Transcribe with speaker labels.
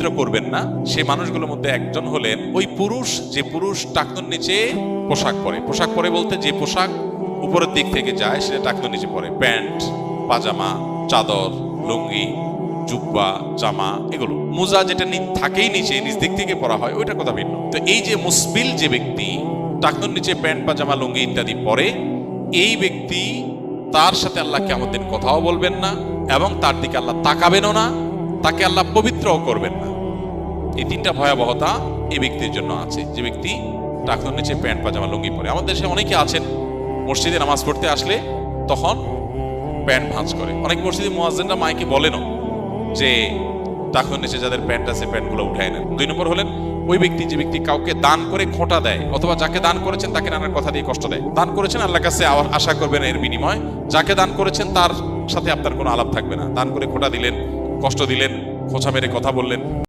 Speaker 1: পবিত্র করবেন না, সে মানুষগুলোর মধ্যে একজন হলেন ওই পুরুষ, যে পুরুষ টাকনুর নিচে পোশাক পরে। পোশাক পরে বলতে যে পোশাক উপরের দিক থেকে যায় সেটা টাকনুর নিচে পরে, প্যান্ট, পাজামা, চাদর, লুঙ্গি, জুব্বা, জামা, এগুলো। মোজা যেটা থাকেই নিচে, নিচ দিক থেকে পরা হয়, ওইটার কথা ভিন্ন। তো এই যে মুসবিল যে ব্যক্তি টাকনুর নিচে প্যান্ট, পাজামা, লুঙ্গি ইত্যাদি পরে, এই ব্যক্তি তার সাথে আল্লাহ কিয়ামতের দিন কথাও বলবেন না এবং তার দিকে আল্লাহ তাকাবেনও না, তাকে আল্লাহ পবিত্রও করবেন না। এই তিনটা ভয়াবহতা এই ব্যক্তির জন্য আছে, যে ব্যক্তি টাকনুর নিচে প্যান্ট, পাজামা, লুঙ্গি পরে। আমাদের দেশে অনেকে আছেন মসজিদে নামাজ পড়তে আসলে তখন প্যান্ট ভাঁজ করে। অনেক মসজিদে মুয়াজ্জিনরা মাইকে বলেনও যে টাকনুর নিচে যাদের প্যান্ট আছে প্যান্টগুলো উঠায় নেন। 2 নম্বর হলেন ওই ব্যক্তি, যে ব্যক্তি কাউকে দান করে খোঁটা দেয়, অথবা যাকে দান করেছেন তাকে নানার কথা দিয়ে কষ্ট দেয়। দান করেছেন, আল্লাহর কাছে আশা করবেন এর বিনিময়। যাকে দান করেছেন তার সাথে আপনার কোনো আলাপ থাকবে না। দান করে খোঁটা দিলেন, কষ্ট দিলেন, খোঁচা মেরে কথা বললেন।